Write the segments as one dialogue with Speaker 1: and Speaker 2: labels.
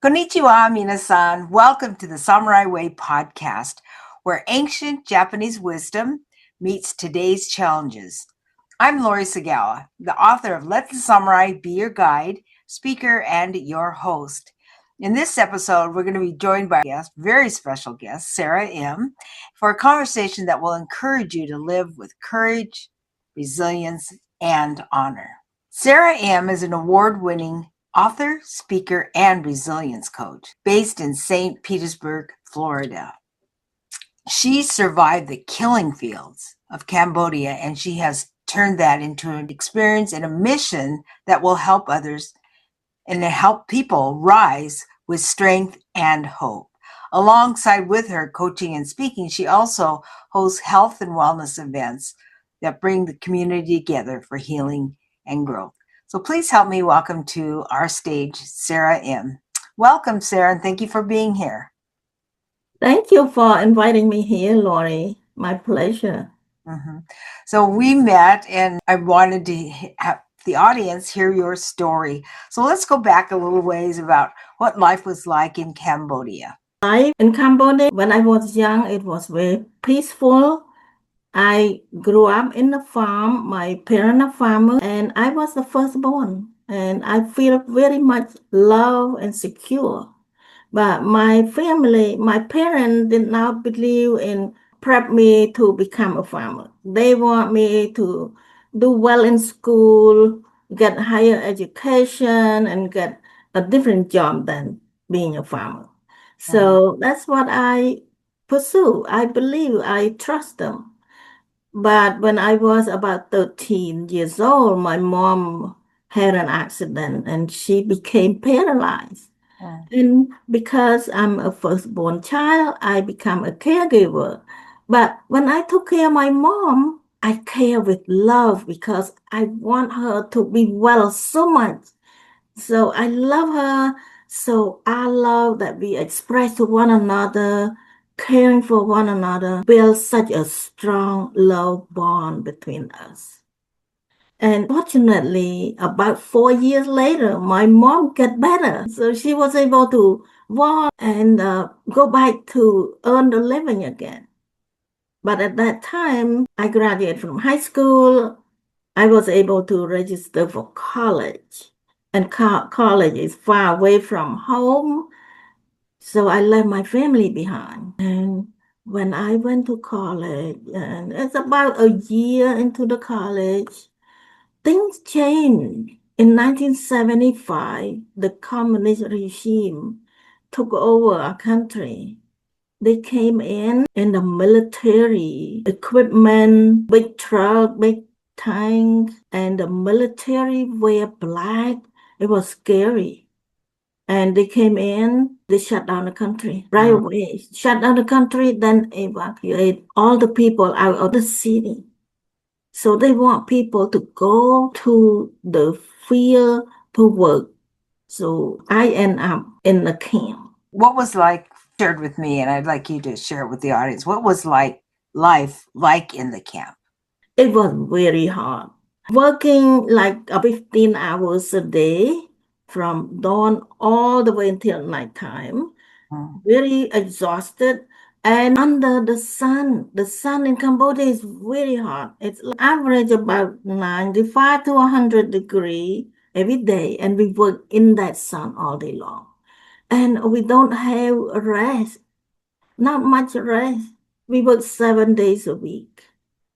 Speaker 1: Konnichiwa, minasan. Welcome to the Samurai Way podcast, where ancient Japanese wisdom meets today's challenges. I'm Lori Sagawa, the author of Let the Samurai Be Your Guide, speaker, and your host. In this episode, we're going to be joined by a guest, very special guest, Sara Im, for a conversation that will encourage you to live with courage, resilience, and honor. Sara Im is an award-winning author, speaker, and resilience coach based in St. Petersburg, Florida. She survived the killing fields of Cambodia, and she has turned that into an experience and a mission that will help others and to help people rise with strength and hope. Alongside with her coaching and speaking, she also hosts health and wellness events that bring the community together for healing and growth. So please help me welcome to our stage, Sara Im. Welcome, Sara, and thank you for being here.
Speaker 2: Thank you for inviting me here, Lori. My pleasure.
Speaker 1: Mm-hmm. So we met, and I wanted to have the audience hear your story. So let's go back a little ways about what life was like in Cambodia.
Speaker 2: Life in Cambodia, when I was young, it was very peaceful. I grew up in a farm. My parents are farmers, and I was the firstborn. And I feel very much loved and secure. But my parents did not believe in prep me to become a farmer. They want me to do well in school, get higher education, and get a different job than being a farmer. So that's what I pursue. I believe I trust them. But when I was about 13 years old, my mom had an accident and she became paralyzed. And because I'm a firstborn child, I become a caregiver. But when I took care of my mom, I care with love because I want her to be well so much. So I love her. So I love that we express to one another, caring for one another, build such a strong love bond between us. And fortunately, about 4 years later, my mom got better. So she was able to walk and go back to earn the living again. But at that time, I graduated from high school. I was able to register for college. And college is far away from home. So I left my family behind. And when I went to college, and it's about a year into the college, things changed. In 1975, the communist regime took over our country. They came in the military equipment, big truck, big tank, and the military wear black. It was scary. And they came in, they shut down the country right away. Shut down the country, then evacuate all the people out of the city. So they want people to go to the field to work. So I end up in the camp.
Speaker 1: What was like shared with me, and I'd like you to share it with the audience. What was life like in the camp?
Speaker 2: It was very hard. Working like 15 hours a day from dawn all the way until nighttime. Very exhausted. And under the sun in Cambodia is very hot. It's average about 95 to 100 degrees every day. And we work in that sun all day long. And we don't have rest, not much rest. We work 7 days a week.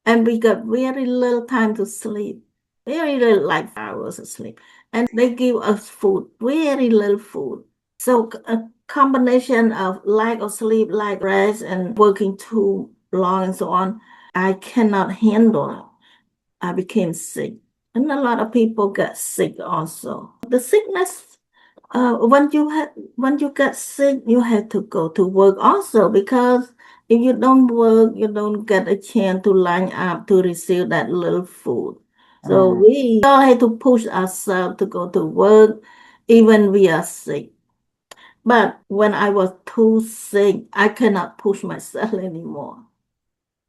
Speaker 2: And we got very little time to sleep, very little, like 5 hours of sleep. And they give us food, very little food. So a combination of lack of sleep, lack of rest, and working too long and so on, I cannot handle it. I became sick. And a lot of people got sick also. The sickness, when you get sick, you have to go to work also because if you don't work, you don't get a chance to line up to receive that little food. So we all have to push ourselves to go to work, even we are sick. But when I was too sick, I cannot push myself anymore.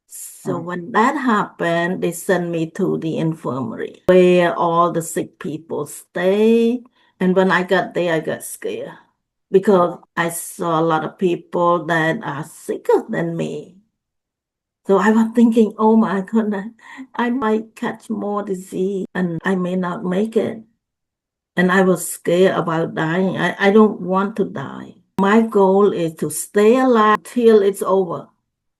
Speaker 2: So when that happened, they sent me to the infirmary where all the sick people stay. And when I got there, I got scared because I saw a lot of people that are sicker than me. So I was thinking, oh my goodness, I might catch more disease and I may not make it. And I was scared about dying. I don't want to die. My goal is to stay alive till it's over.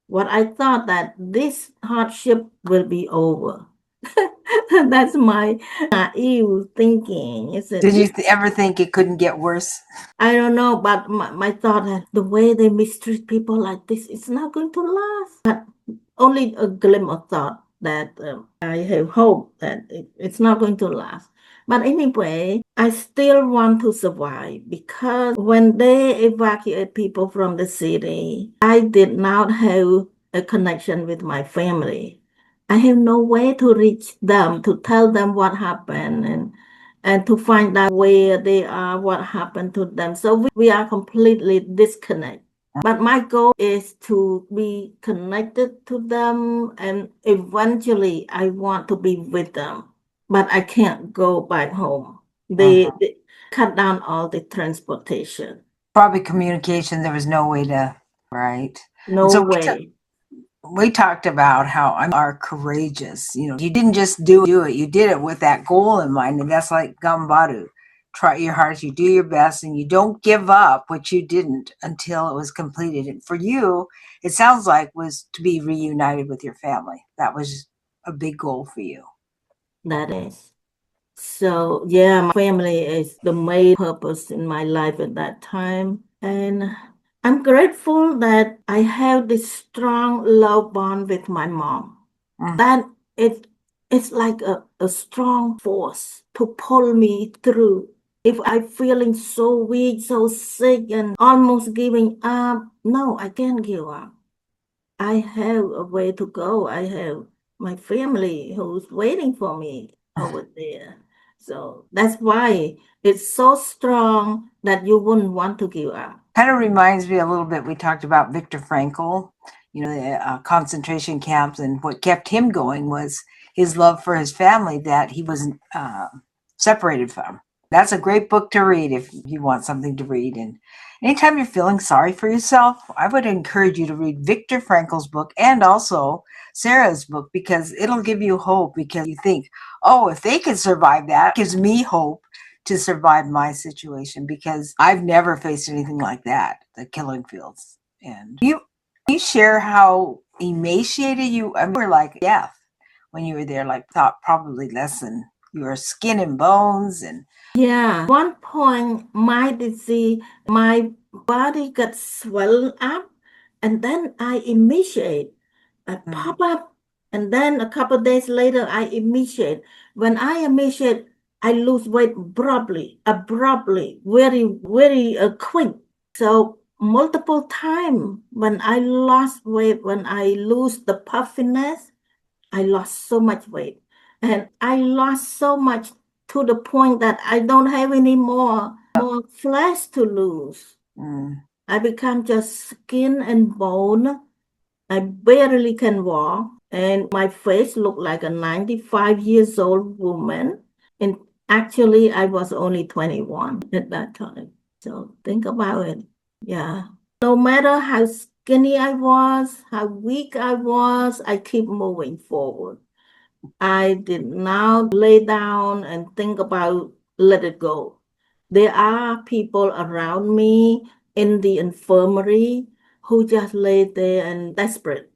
Speaker 2: What I thought that this hardship will be over. That's my naive thinking. Is it?
Speaker 1: Did you ever think it couldn't get worse?
Speaker 2: I don't know, but my thought that the way they mistreat people like this, it's not going to last. But only a glimpse of thought that I have hope that it's not going to last. But anyway, I still want to survive because when they evacuate people from the city, I did not have a connection with my family. I have no way to reach them, to tell them what happened and to find out where they are, what happened to them. So we are completely disconnected. But my goal is to be connected to them and eventually I want to be with them. But I can't go back home. They cut down all the transportation.
Speaker 1: Probably communication, there was no way to, right?
Speaker 2: No
Speaker 1: So
Speaker 2: way.
Speaker 1: we talked about how are courageous. You didn't just do it, you did it with that goal in mind. And that's like Ganbaru. Try your hardest, you do your best, and you don't give up, which you didn't until it was completed. And for you, it sounds like was to be reunited with your family. That was a big goal for you.
Speaker 2: That is. So yeah, my family is the main purpose in my life at that time. And I'm grateful that I have this strong love bond with my mom. That it's like a strong force to pull me through. If I'm feeling so weak, so sick, and almost giving up, no, I can't give up. I have a way to go. I have my family who's waiting for me over there. So that's why it's so strong that you wouldn't want to give up.
Speaker 1: Kind of reminds me a little bit, we talked about Viktor Frankl, the concentration camps, and what kept him going was his love for his family that he wasn't separated from. That's a great book to read if you want something to read. And anytime you're feeling sorry for yourself, I would encourage you to read Viktor Frankl's book and also Sarah's book, because it'll give you hope, because you think, oh, if they can survive that, it gives me hope to survive my situation, because I've never faced anything like that, the killing fields. And you share how emaciated you were, like death when you were there, like thought probably less than your skin and bones. And
Speaker 2: yeah, one point my disease, my body got swelled up, and then I emaciate. I pop up, and then a couple of days later I emaciate. When I emaciate, I lose weight abruptly, very quick. So multiple times when I lost weight, when I lose the puffiness, I lost so much weight. And I lost so much to the point that I don't have any more flesh to lose. I become just skin and bone. I barely can walk, and my face looked like a 95 years old woman. And actually, I was only 21 at that time. So think about it. Yeah. No matter how skinny I was, how weak I was, I keep moving forward. I did not lay down and think about let it go. There are people around me in the infirmary who just lay there and desperate.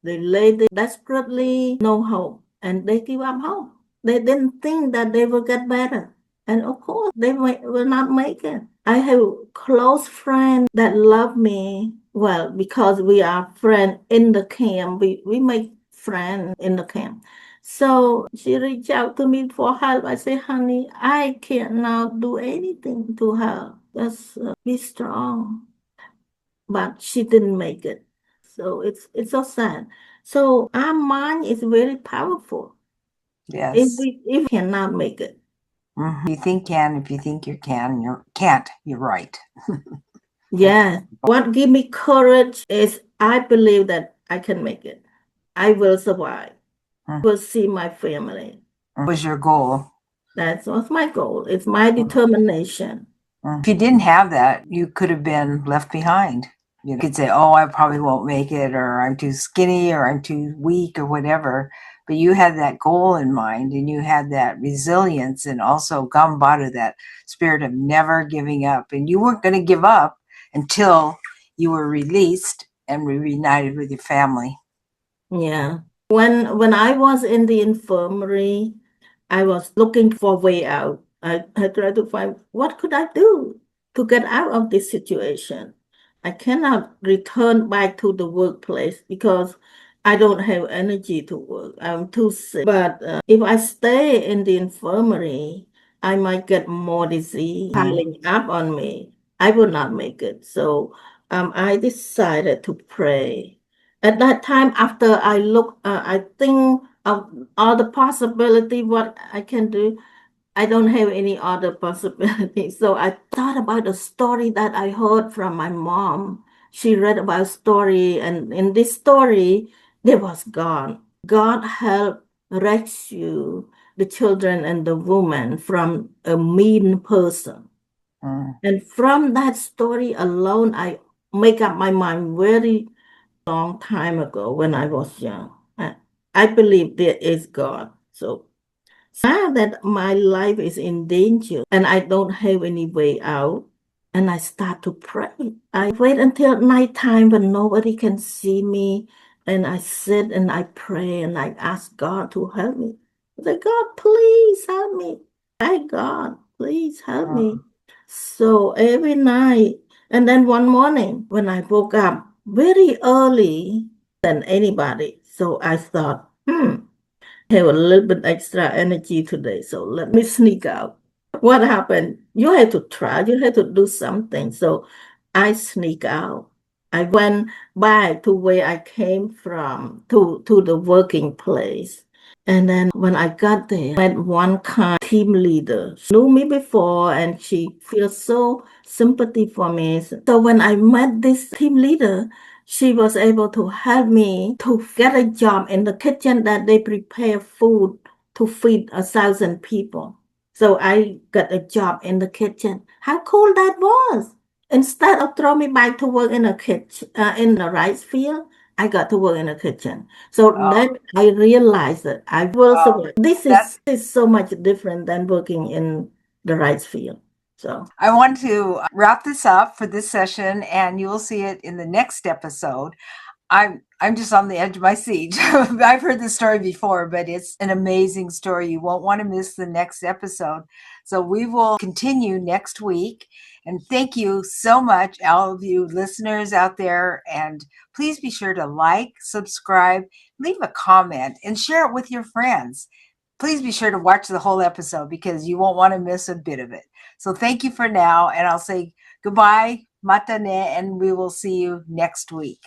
Speaker 2: They lay there desperately, no hope, and they give up hope. They didn't think that they will get better. And of course, they will not make it. I have close friends that love me. Well, because we are friends in the camp, we make friends in the camp. So she reached out to me for help. I say, honey, I cannot do anything to her. Just be strong. But she didn't make it. So it's so sad. So our mind is very powerful.
Speaker 1: yes,
Speaker 2: If we cannot make it.
Speaker 1: You think can, if you think you can, you can't. You're right.
Speaker 2: Yeah. What give me courage is I believe that I can make it. I will survive. Will see my family.
Speaker 1: What was your goal?
Speaker 2: That was my goal. It's my determination.
Speaker 1: If you didn't have that, you could have been left behind. You could say, oh, I probably won't make it, or I'm too skinny, or I'm too weak, or whatever. But you had that goal in mind, and you had that resilience, and also Ganbaru, that spirit of never giving up. And you weren't going to give up until you were released and reunited with your family.
Speaker 2: Yeah. When I was in the infirmary, I was looking for a way out. I tried to find what could I do to get out of this situation. I cannot return back to the workplace because I don't have energy to work. I'm too sick. But if I stay in the infirmary, I might get more disease piling up on me. I would not make it. So I decided to pray. At that time, after I look, I think of all the possibility what I can do. I don't have any other possibility. So I thought about a story that I heard from my mom. She read about a story, and in this story, there was God. God helped rescue the children and the woman from a mean person. And from that story alone, I make up my mind very long time ago when I was young. I believe there is God. So now that my life is in danger and I don't have any way out, and I start to pray. I wait until nighttime when nobody can see me, and I sit and I pray and I ask God to help me. I say, God, please help me. My God, please help me. So every night, and then one morning when I woke up very early than anybody, so I thought, have a little bit extra energy today, so let me sneak out. What happened? You had to try, you had to do something. So I sneak out. I went back to where I came from, to the working place. And then when I got there, I met one kind team leader. She knew me before and she feels so sympathy for me. So when I met this team leader, she was able to help me to get a job in the kitchen that they prepare food to feed 1,000 people. So I got a job in the kitchen. How cool that was! Instead of throwing me back to work in a kitchen, in the rice field, I got to work in a kitchen. So then I realized that I will survive. This is so much different than working in the rice field. So
Speaker 1: I want to wrap this up for this session, and you will see it in the next episode. I'm just on the edge of my seat. I've heard the story before, but it's an amazing story. You won't want to miss the next episode. So we will continue next week. And thank you so much, all of you listeners out there. And please be sure to like, subscribe, leave a comment, and share it with your friends. Please be sure to watch the whole episode because you won't want to miss a bit of it. So thank you for now. And I'll say goodbye, matane, and we will see you next week.